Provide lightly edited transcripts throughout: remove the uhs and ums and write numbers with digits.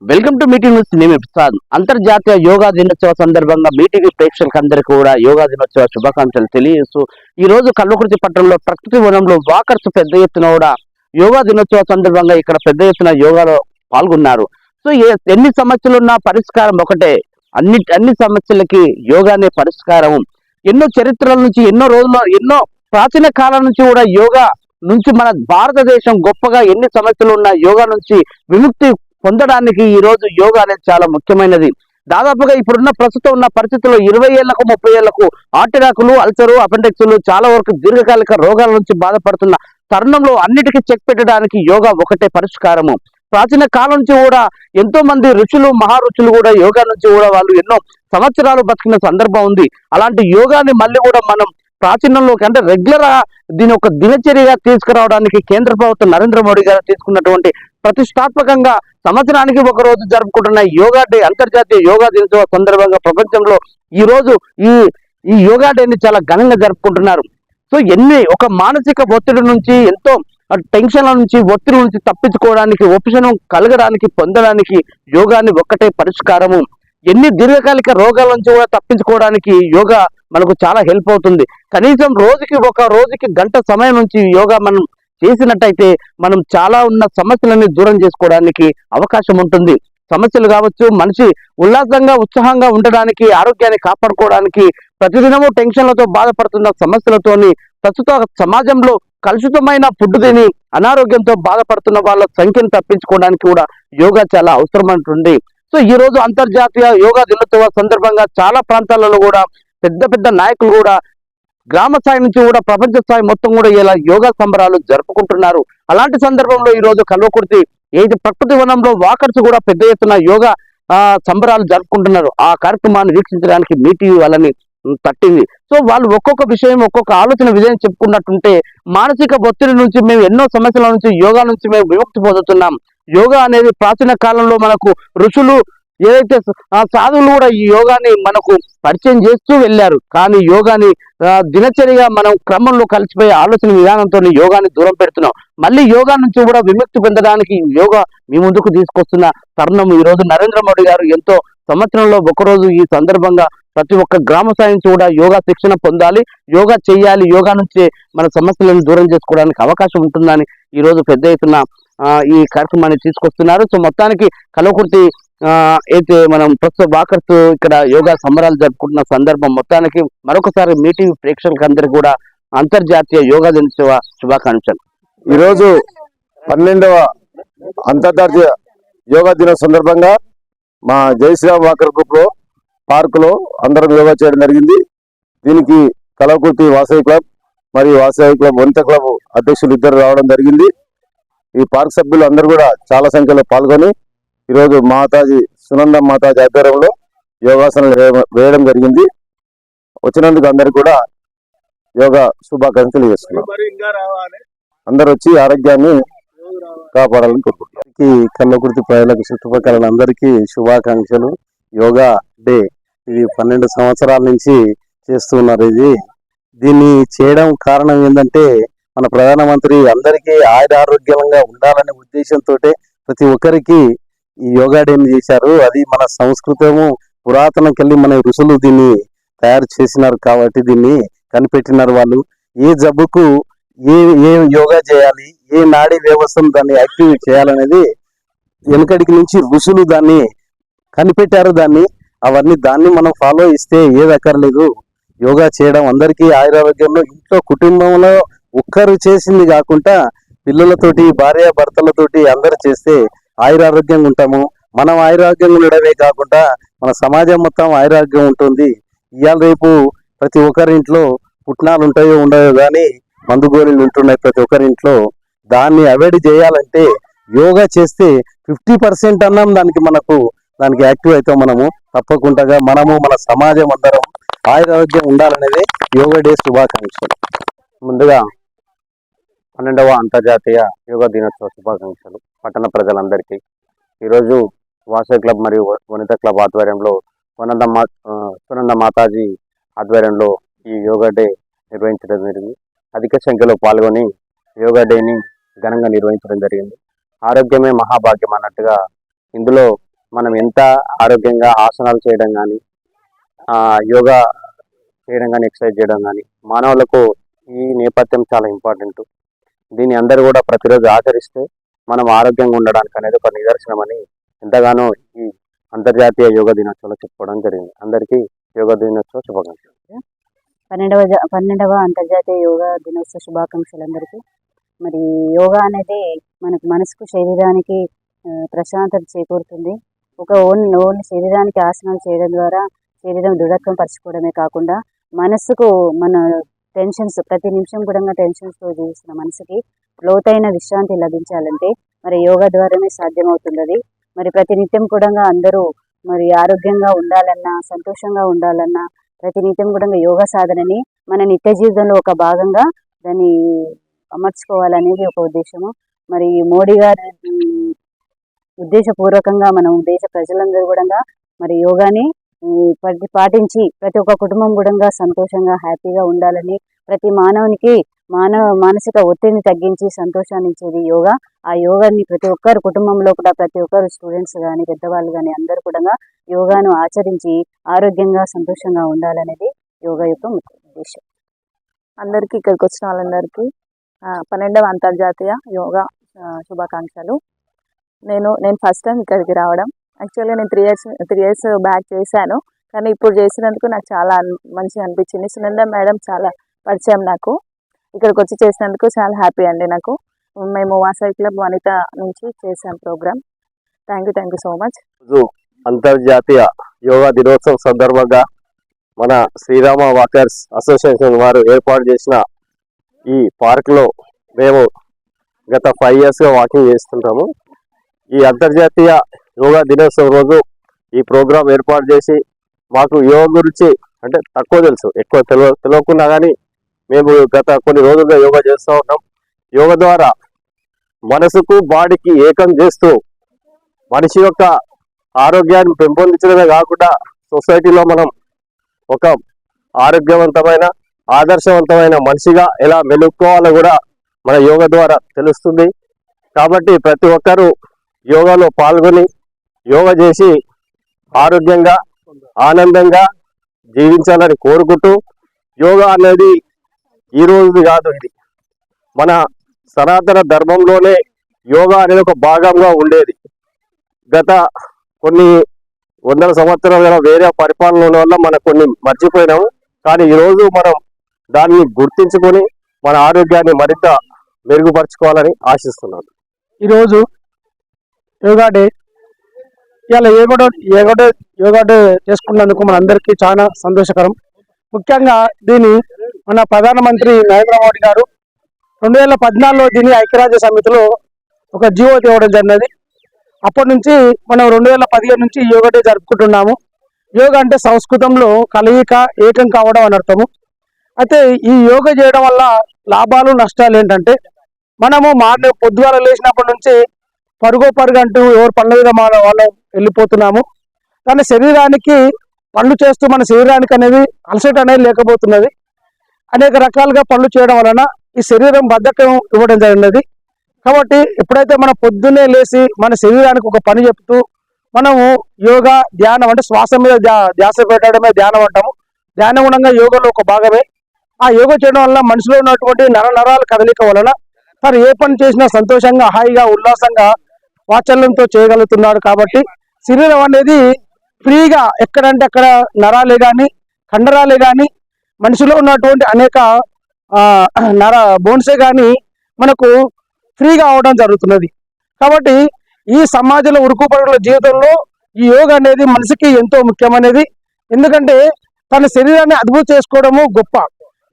Welcome to meeting news. నేను ప్రసాద్. అంతర్జాతీయ యోగా దినోత్సవ సందర్భంగా మీటింగ్ ప్రేక్షకులందరికీ కూడా యోగా దినోత్సవ శుభాకాంక్షలు తెలియజేస్తూ ఈ రోజు కల్వకుర్తి పట్టణంలో ప్రకృతి వనంలో వాకర్స్ పెద్ద ఎత్తున కూడా యోగా దినోత్సవ సందర్భంగా ఇక్కడ పెద్ద ఎత్తున యోగాలో పాల్గొన్నారు. సో ఎన్ని సమస్యలున్నా పరిష్కారం ఒకటే. అన్ని సమస్యలకి యోగానే పరిష్కారం. ఎన్నో చరిత్రల నుంచి ఎన్నో రోజుల్లో ఎన్నో ప్రాచీన కాలం నుంచి కూడా యోగా నుంచి మన భారతదేశం గొప్పగా ఎన్ని సమస్యలు ఉన్న యోగా నుంచి విముక్తి పొందడానికి ఈ రోజు యోగా అనేది చాలా ముఖ్యమైనది. దాదాపుగా ఇప్పుడున్న ప్రస్తుతం ఉన్న పరిస్థితుల్లో 20 ఏళ్లకు 30 ఏళ్లకు హార్ట్ అటాకులు, అల్సరు, అపెండిక్స్లు చాలా వరకు దీర్ఘకాలిక రోగాల నుంచి బాధపడుతున్న తరుణంలో అన్నిటికీ చెక్ పెట్టడానికి యోగా ఒకటే పరిష్కారము. ప్రాచీన కాలం నుంచి కూడా ఎంతో మంది ఋషులు, మహారుషులు కూడా యోగా నుంచి కూడా వాళ్ళు ఎన్నో సంవత్సరాలు బతికిన సందర్భం ఉంది. అలాంటి యోగాని మళ్ళీ కూడా మనం ప్రాచీనంలోకి అంటే రెగ్యులర్ గా దీని ఒక దినచర్యగా తీసుకురావడానికి కేంద్ర ప్రభుత్వం నరేంద్ర మోడీ గారు తీసుకున్నటువంటి ప్రతిష్టాత్మకంగా సంవత్సరానికి ఒక రోజు జరుపుకుంటున్న యోగా డే, అంతర్జాతీయ యోగా దినోత్సవ సందర్భంగా ప్రపంచంలో ఈ రోజు ఈ యోగా డేని చాలా ఘనంగా జరుపుకుంటున్నారు. సో ఒక మానసిక ఒత్తిడి నుంచి, ఎంతో టెన్షన్ల నుంచి, ఒత్తిడి నుంచి తప్పించుకోవడానికి, ఉపశమనం కలగడానికి, పొందడానికి యోగాని ఒక్కటే పరిష్కారము. ఎన్ని దీర్ఘకాలిక రోగాల నుంచి కూడా తప్పించుకోవడానికి యోగా మనకు చాలా హెల్ప్ అవుతుంది. కనీసం రోజుకి గంట సమయం నుంచి యోగా మనం చేసినట్టయితే మనం చాలా ఉన్న సమస్యలన్నీ దూరం చేసుకోవడానికి అవకాశం ఉంటుంది. సమస్యలు కావచ్చు, మనిషి ఉల్లాసంగా ఉత్సాహంగా ఉండడానికి, ఆరోగ్యాన్ని కాపాడుకోవడానికి, ప్రతిదినము టెన్షన్లతో బాధపడుతున్న సమస్యలతోని ప్రస్తుత సమాజంలో కలుషితమైన ఫుడ్ తిని అనారోగ్యంతో బాధపడుతున్న వాళ్ళ సంఖ్యను తప్పించుకోవడానికి కూడా యోగా చాలా అవసరమంటుంది. సో ఈ రోజు అంతర్జాతీయ యోగా దినోత్సవ సందర్భంగా చాలా ప్రాంతాలలో కూడా పెద్ద పెద్ద నాయకులు కూడా గ్రామ స్థాయి నుంచి కూడా ప్రపంచ స్థాయి మొత్తం కూడా ఇలా యోగా సంబరాలు జరుపుకుంటున్నారు. అలాంటి సందర్భంలో ఈ రోజు కల్వకుర్తి ప్రకృతి వనంలో వాకర్స్ కూడా పెద్ద ఎత్తున యోగా సంబరాలు జరుపుకుంటున్నారు. ఆ కార్యక్రమాన్ని వీక్షించడానికి మీటింగ్ వాళ్ళని తట్టింది. సో వాళ్ళు ఒక్కొక్క విషయం, ఒక్కొక్క ఆలోచన విజయం చెప్పుకున్నట్టుంటే మానసిక ఒత్తిడి నుంచి మేము ఎన్నో సమస్యల నుంచి యోగా నుంచి మేము విముక్తి పొందుతున్నాం. యోగా అనేది ప్రాచీన కాలంలో మనకు ఋషులు ఏదైతే సాధువులు కూడా ఈ యోగాని మనకు పరిచయం చేస్తూ వెళ్ళారు. కానీ యోగాని దినచర్యగా మనం క్రమంలో కలిసిపోయే ఆలోచన విధానంతో యోగాని దూరం పెడుతున్నాం. మళ్ళీ యోగా నుంచి కూడా విముక్తి పొందడానికి యోగా మీ ముందుకు తీసుకొస్తున్న తరుణం ఈ రోజు నరేంద్ర మోడీ గారు ఎంతో సంవత్సరంలో ఒకరోజు ఈ సందర్భంగా ప్రతి ఒక్క గ్రామ స్థాయి నుంచి కూడా యోగా శిక్షణ పొందాలి, యోగా చేయాలి, యోగా నుంచి మన సమస్యలను దూరం చేసుకోవడానికి అవకాశం ఉంటుందని ఈ రోజు పెద్ద ఎత్తున ఈ కార్యక్రమాన్ని తీసుకొస్తున్నారు. సో మొత్తానికి కల్వకుర్తి అయితే మనం ప్రస్తుత వాకర్స్ ఇక్కడ యోగా సంబరాలు జరుపుకుంటున్న సందర్భం మొత్తానికి మరొకసారి మీటింగ్ ప్రేక్షకులందరికీ కూడా అంతర్జాతీయ యోగా దినోత్సవ శుభాకాంక్షలు. ఈరోజు 12వ అంతర్జాతీయ యోగా దినోత్సవ సందర్భంగా మా జై శ్రీరామ్ వాకర్ గ్రూప్ లో పార్క్ లో అందరం యోగా చేయడం జరిగింది. దీనికి కల్వకుర్తి వాసవి క్లబ్ మరియు వాసవి క్లబ్ వనిత క్లబ్ అధ్యక్షులు ఇద్దరు రావడం జరిగింది. ఈ పార్క్ సభ్యులు అందరూ కూడా చాలా సంఖ్యలో పాల్గొని ఈరోజు మాతాజీ సునంద మాతాజీ ఆధ్వర్యంలో యోగాసనాలు వేయడం జరిగింది. వచ్చినందుకు అందరికి కూడా యోగా శుభాకాంక్షలు చేస్తున్నాం. అందరు వచ్చి ఆరోగ్యాన్ని కాపాడాలని కోరుకుంటున్నాం. కల్వకుర్తి ప్రజలకు, చుట్టుపక్కల అందరికీ శుభాకాంక్షలు. యోగా డే ఇది 12 సంవత్సరాల నుంచి చేస్తున్నారు. దీన్ని చేయడం కారణం ఏంటంటే మన ప్రధానమంత్రి అందరికీ ఆరోగ్యంగా ఉండాలనే ఉద్దేశంతో ప్రతి ఒక్కరికి ఈ యోగా డేని చేశారు. అది మన సంస్కృతము పురాతనకెళ్ళి మన ఋషులు దీన్ని తయారు చేసినారు కాబట్టి దీన్ని కనిపెట్టినారు. వాళ్ళు ఏ జబ్బుకు ఏ యోగా చేయాలి, ఏ నాడీ వ్యవస్థను దాన్ని యాక్టివ్ చేయాలనేది వెనకడికి నుంచి ఋషులు దాన్ని కనిపెట్టారు. దాన్ని మనం ఫాలో ఇస్తే ఏది అక్కర్లేదు. యోగా చేయడం అందరికీ ఆయురారోగ్యంలో, ఇంట్లో కుటుంబంలో ఒక్కరు చేసింది కాకుండా పిల్లలతోటి, భార్య భర్తలతోటి అందరు చేస్తే ఆయురారోగ్యంగా ఉంటాము. మనం ఆయురారోగ్యంగా ఉండడమే కాకుండా మన సమాజం మొత్తం ఆయురారోగ్యం ఉంటుంది. ఇవాళ రేపు ప్రతి ఒక్కరి ఇంట్లో పుట్నాలు ఉంటాయో ఉండవో కానీ మందు గోళీలు ఉంటున్నాయి ప్రతి ఒక్కరి ఇంట్లో. దాన్ని అవాయిడ్ చేయాలంటే యోగా చేస్తే 50% అన్నం దానికి యాక్టివ్ అవుతాం. మనము తప్పకుండా మన సమాజం అందరం ఆయురారోగ్యం ఉండాలనేది యోగా డే శుభాకాంక్షలు. ముందుగా 12వ అంతర్జాతీయ యోగా దినోత్సవ శుభాకాంక్షలు పట్టణ ప్రజలందరికీ. ఈరోజు వాసవి క్లబ్ మరియు వనిత క్లబ్ ఆధ్వర్యంలో సునంద మాతాజీ ఆధ్వర్యంలో ఈ యోగా డే నిర్వహించడం జరిగింది. అధిక సంఖ్యలో పాల్గొని యోగా డేని ఘనంగా నిర్వహించడం జరిగింది. ఆరోగ్యమే మహాభాగ్యం అన్నట్టుగా ఇందులో మనం ఎంత ఆరోగ్యంగా ఆసనాలు చేయడం కానీ యోగా చేయడం కానీ ఎక్సర్సైజ్ చేయడం కానీ మానవులకు ఈ నేపథ్యం చాలా ఇంపార్టెంట్. దీన్ని అందరూ కూడా ప్రతిరోజు ఆచరిస్తే మనం ఆరోగ్యంగా ఉండడానికి అనేది ఒక నిదర్శనం అని ఎంతగానో ఈ అంతర్జాతీయ యోగా దినోత్సవంలో చెప్పుకోవడం జరిగింది. అందరికీ యోగా దినోత్సవ శుభాకాంక్షలు. 12వ అంతర్జాతీయ యోగా దినోత్సవ శుభాకాంక్షలు అందరికీ. మరి యోగా అనేది మనకు మనసుకు శరీరానికి ప్రశాంతత చేకూరుతుంది. ఓన్లీ శరీరానికి ఆసనాలు చేయడం ద్వారా శరీరం దృఢత్వం పరచుకోవడమే కాకుండా మనసుకు మన టెన్షన్స్ ప్రతి నిమిషం కూడా టెన్షన్స్తో జీవిస్తున్న మనసుకి లోతైన విశ్రాంతి లభించాలంటే మరి యోగా ద్వారానే సాధ్యమవుతుంది. మరి ప్రతినిత్యం కూడా అందరూ మరి ఆరోగ్యంగా ఉండాలన్నా సంతోషంగా ఉండాలన్నా ప్రతినిత్యం కూడా యోగా సాధనని మన నిత్య జీవితంలో ఒక భాగంగా దాన్ని అమర్చుకోవాలనేది ఒక ఉద్దేశము. మరి మోడీ గారి ఉద్దేశపూర్వకంగా మనం దేశ ప్రజలందరూ కూడా మరి యోగాని పాటించి ప్రతి ఒక్క కుటుంబం కూడా సంతోషంగా హ్యాపీగా ఉండాలని, ప్రతి మానవునికి మానసిక ఒత్తిడిని తగ్గించి సంతోషాన్ని ఇచ్చేది యోగా. ఆ యోగాని ప్రతి ఒక్కరు కుటుంబంలో కూడా ప్రతి ఒక్కరు స్టూడెంట్స్ కానీ పెద్దవాళ్ళు కానీ అందరూ కూడా యోగాను ఆచరించి ఆరోగ్యంగా సంతోషంగా ఉండాలనేది యోగా యొక్క ముఖ్య ఉద్దేశం. అందరికీ ఇక్కడికి వచ్చిన వాళ్ళందరికీ 12వ అంతర్జాతీయ యోగా శుభాకాంక్షలు. నేను ఫస్ట్ టైం ఇక్కడికి రావడం. యాక్చువల్గా నేను 3 ఇయర్స్ బ్యాక్ చేశాను, కానీ ఇప్పుడు చేసినందుకు నాకు చాలా మంచిగా అనిపించింది. సునంద మేడం చాలా పరిచయం నాకు. ఇక్కడికి వచ్చి చేసినందుకు చాలా హ్యాపీ అండి నాకు. మేము వాసవి క్లబ్ వనిత నుంచి చేసాం programme. Thank you so much. అంతర్జాతీయ యోగా దినోత్సవం సందర్భంగా మన శ్రీరామ వాకర్స్ అసోసియేషన్ వారు ఏర్పాటు చేసిన ఈ పార్క్లో మేము గత 5 ఇయర్స్గా వాకింగ్ చేస్తుంటాము. ఈ అంతర్జాతీయ యోగా దినోత్సవం రోజు ఈ ప్రోగ్రాం ఏర్పాటు చేసి మాకు యోగా గురించి అంటే తక్కువ తెలుసు, ఎక్కువ తెలియకున్నా కానీ మేము గత కొన్ని రోజులుగా యోగా చేస్తూ ఉన్నాం. యోగా ద్వారా మనసుకు బాడీకి ఏకం చేస్తూ మనిషి యొక్క ఆరోగ్యాన్ని పెంపొందించడమే కాకుండా సొసైటీలో మనం ఒక ఆరోగ్యవంతమైన ఆదర్శవంతమైన మనిషిగా ఎలా మెలుక్కోవాలో కూడా మన యోగా ద్వారా తెలుస్తుంది. కాబట్టి ప్రతి ఒక్కరూ యోగాలో పాల్గొని యోగా చేసి ఆరోగ్యంగా ఆనందంగా జీవించాలని కోరుకుంటూ, యోగా అనేది ఈ రోజుది కాదు, ఇది మన సనాతన ధర్మంలోనే యోగా అనేది ఒక భాగంగా ఉండేది. గత కొన్ని వందల సంవత్సరాలుగా వేరే పరిపాలన వల్ల మనం కొన్ని మర్చిపోయినాము. కానీ ఈరోజు మనం దాన్ని గుర్తించుకొని మన ఆరోగ్యాన్ని మరింత మెరుగుపరచుకోవాలని ఆశిస్తున్నాను. ఈరోజు యోగా డే, ఇవాళ యోగా డే చేసుకున్నందుకు మనందరికీ చాలా సంతోషకరం. ముఖ్యంగా దీన్ని మన ప్రధానమంత్రి నరేంద్ర మోడీ గారు 2014లో దీన్ని ఐక్యరాజ్య సమితిలో ఒక జీవో తేవడం జరిగినది. అప్పటి నుంచి మనం 2015 నుంచి యోగా డే జరుపుకుంటున్నాము. యోగా అంటే సంస్కృతంలో కలయిక, ఏకం కావడం అని అర్థము. అయితే ఈ యోగా చేయడం వల్ల లాభాలు నష్టాలు ఏంటంటే, మనము పొద్దుగాల లేచినప్పటి నుంచి పరుగు అంటూ ఎవరు పనుల మీద వాళ్ళు వెళ్ళిపోతున్నాము. కానీ శరీరానికి పనులు చేస్తూ మన శరీరానికి అనేది అలసట అనేది లేకపోతున్నది. అనేక రకాలుగా పనులు చేయడం వలన ఈ శరీరం బద్ధకం ఇవ్వడం జరిగినది. కాబట్టి ఎప్పుడైతే మనం పొద్దున్నే లేచి మన శరీరానికి ఒక పని చెప్తూ మనము యోగా ధ్యానం అంటే శ్వాస మీద ధ్యాస పెట్టడమే ధ్యానం అంటాము. ధ్యానం ఉండగా యోగాలో ఒక భాగమే. ఆ యోగా చేయడం వల్ల మనిషిలో ఉన్నటువంటి నరాల కదలిక వలన తను ఏ పని చేసినా సంతోషంగా, హాయిగా, ఉల్లాసంగా, వాత్సల్యంతో చేయగలుగుతున్నాడు. కాబట్టి శరీరం అనేది ఫ్రీగా ఎక్కడంటే అక్కడ నరాలే కానీ కండరాలే కానీ మనిషిలో ఉన్నటువంటి అనేక బోన్సే కానీ మనకు ఫ్రీగా అవడం జరుగుతున్నది. కాబట్టి ఈ సమాజంలో ఉరుకుపరుగుల జీవితంలో ఈ యోగా అనేది మనిషికి ఎంతో ముఖ్యమైనది. ఎందుకంటే తన శరీరాన్ని అదుపు చేసుకోవడము గొప్ప,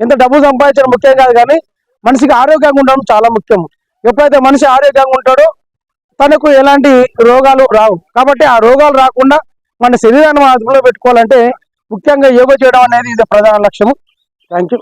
ఎంత డబ్బు సంపాదించడం ముఖ్యం కాదు, కానీ మనిషికి ఆరోగ్యంగా ఉండడం చాలా ముఖ్యం. ఎప్పుడైతే మనిషి ఆరోగ్యంగా ఉంటాడో తనకు ఎలాంటి రోగాలు రావు. కాబట్టి ఆ రోగాలు రాకుండా మన శరీరాన్ని మనం అదుపులో పెట్టుకోవాలంటే ముఖ్యంగా యోగా చేయడం అనేది ఇది ప్రధాన లక్ష్యము. Thank you.